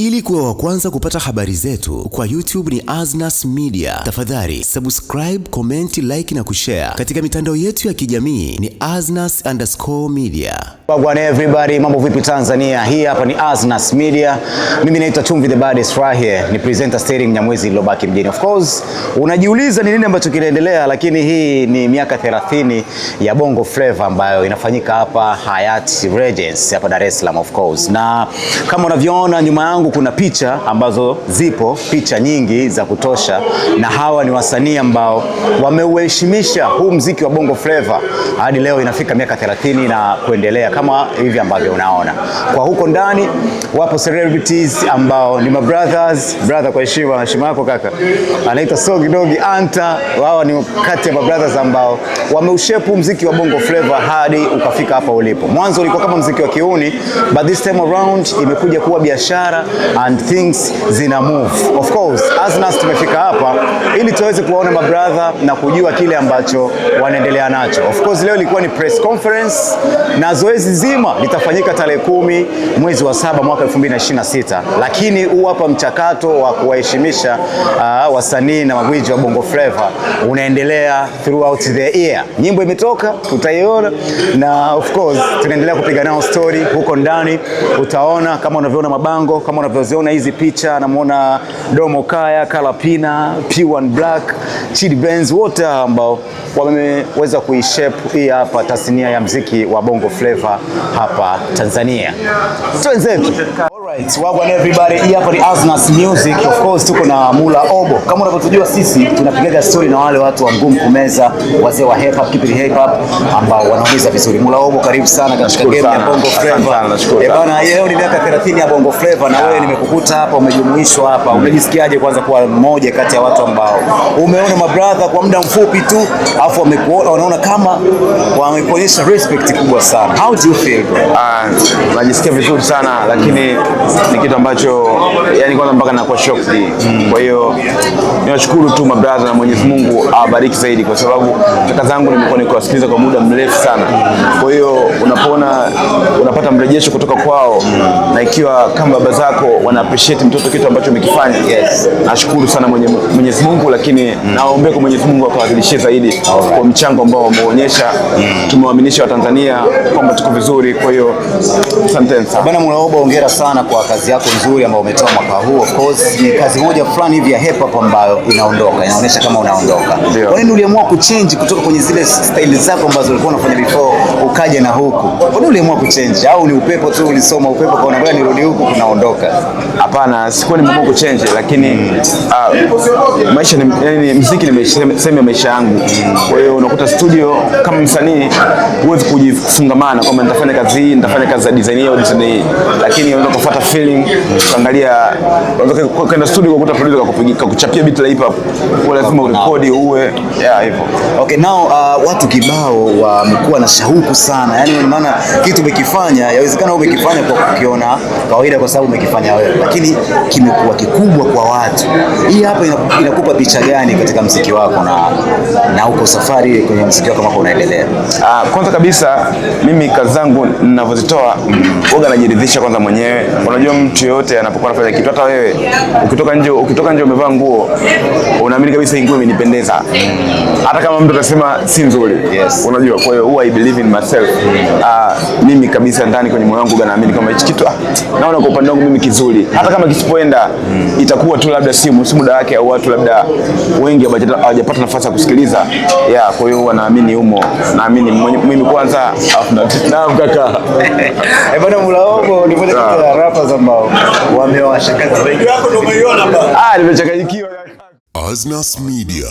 Ili kuwa wa kwanza kupata habari zetu, kwa YouTube ni Aznas Media. Tafadhali subscribe, comment, like na kushare. Katika mitandao yetu ya kijamii ni Aznas_media. Bwana everybody, mambo vipi Tanzania? Hii hapa ni Aznas Media. Mimi naitwa Chumvi the baddest right here. Ni presenter steering Mnyamwezi Lilobaki mjini. Of course, unajiuliza ni nini ambacho kinaendelea, lakini hii ni miaka 30 ya Bongo Flava ambayo inafanyika hapa Hayat Regency hapa Dar es Salaam of course. Na kama unavyoona nyuma yangu kuna picha ambazo zipo, picha nyingi za kutosha, na hawa ni wasanii ambao wameuheshimisha huu muziki wa Bongo Flava hadi leo inafika miaka 30 na kuendelea kama hivi ambavyo unaona. Kwa huko ndani wapo celebrities ambao ni brothers, brother kwa heshima yako kaka. Anaitwa Sogi Dogi Anta. Wao ni kati ya brothers ambao wameushepu muziki wa Bongo Flava hadi ukafika hapa ulipo. Mwanzo ulikuwa kama muziki wa kiuni, but this time around imekuja kuwa biashara and things zina move. Of course, Aznas tumefika hapa ili tuweze kuwaona mabrother na kujua kile ambacho wanaendelea nacho. Of course, leo ilikuwa ni press conference na zoezi zima litafanyika tarehe 10 mwezi wa 7 mwaka 2026. Lakini huu hapa mchakato wa kuwaheshimisha wasanii na magwiji wa Bongo Flava unaendelea throughout the year. Nyimbo imetoka, tutaiona, na of course tunaendelea kupiga nao story huko ndani. Utaona kama unavyoona mabango, kama unavyoziona hizi picha, namuona Domo Kaya, Kalapina, P1 Black, Chidi Benz, wote ambao wameweza kuishape hii hapa tasnia ya muziki wa Bongo Flava hapa Tanzania. Twenzetu. Alright, welcome everybody. Hii hapa ni Aznas Music. Of course tuko na Mula Obo. Kama unavyojua sisi tunapigaga story na wale watu wa ngumu kumeza, wazee wa hip hop, keep it hip hop ambao wanaongeza vizuri. Mula Obo, karibu sana katika game ya Bongo Flava. Bana, leo ni miaka 30 ya Bongo Flava na wewe nimekukuta hapa, umejumuishwa hapa. Unajisikiaje kwanza kuwa mmoja kati ya watu ambao umeona mabrother kwa muda mfupi tu afu wamekuona, wanaona kama wamekuonyesha respect kubwa sana. How do you feel? Najisikia vizuri sana, lakini ni kitu ambacho yani kwanza mpaka nakuwa shocked. Kwa hiyo niwashukuru tu mabrother na Mwenyezi Mungu awabariki zaidi, kwa sababu kaka zangu nimekuwa nikiwasikiliza kwa muda mrefu sana. Kwa hiyo unapata mrejesho kutoka kwao, na ikiwa kama baba zako wana appreciate mtoto kitu ambacho umekifanya, nashukuru sana Mwenyezi Mungu, lakini naomba kwa Mwenyezi Mungu akawazidishie zaidi kwa mchango ambao wameonyesha. Tumewaaminisha Watanzania kwamba tuko vizuri. Kwa hiyo asante sana bwana Mula Obo, hongera sana kwa kazi yako nzuri ambayo umetoa mwaka huu. Of course ni kazi moja fulani hivi ya hip hop ambayo inaonyesha kama unaondoka. Kwa nini uliamua kuchange kutoka kwenye zile style zako ambazo ulikuwa unafanya before ukaja na huku? Kwa nini uliamua kuchange, au ni upepo tu, ulisoma upepo kwa unaambia nirudi huku tunaondoka? Hapana, sikuwa nimeamua kuchange, lakini maisha ni yani muziki ni sehemu maisha yangu. Kwa hiyo unakuta studio kama msanii huwezi kujifungamana kwamba nitafanya kazi hii, nitafanya kazi za design hiyo design hii, lakini unaweza kufuata feeling, kuangalia, unaweza kwenda studio kukuta producer akakupigia kuchapia beat la hip hop, kwa lazima urekodi uwe hivyo. Okay, now watu kibao wamekuwa na shauku sana, yani maana kitu umekifanya, yawezekana umekifanya kwa kukiona kawaida kwa sababu umekifanya wewe, lakini kimekuwa kikubwa kwa watu. Hii hapa inakupa picha gani katika muziki wako na uko safari kwenye muziki wako kama unaendelea? Kwanza kabisa mimi kazi zangu ninavyozitoa huwa najiridhisha kwanza mwenyewe. Unajua mtu yote anapokuwa anafanya kitu, hata wewe ukitoka nje umevaa nguo unaamini kabisa hii nguo imenipendeza, hata kama mtu atasema si nzuri. Unajua, kwa hiyo huwa I believe in myself. Mimi kabisa ndani kwenye moyo wangu naamini kama hichi kitu naona kwa upande wangu mimi kizuri, hata kama kisipoenda itakuwa tu labda si muda wake, au watu labda wengi hawajapata nafasi ya kusikiliza. Kwa hiyo huwa naamini humo, naamini mimi kwanza na kaka. Bwana Mula Obo ni mmoja kati ya rappers ambao wamewashakaza wengi. Nimechanganyikiwa. Aznas Media.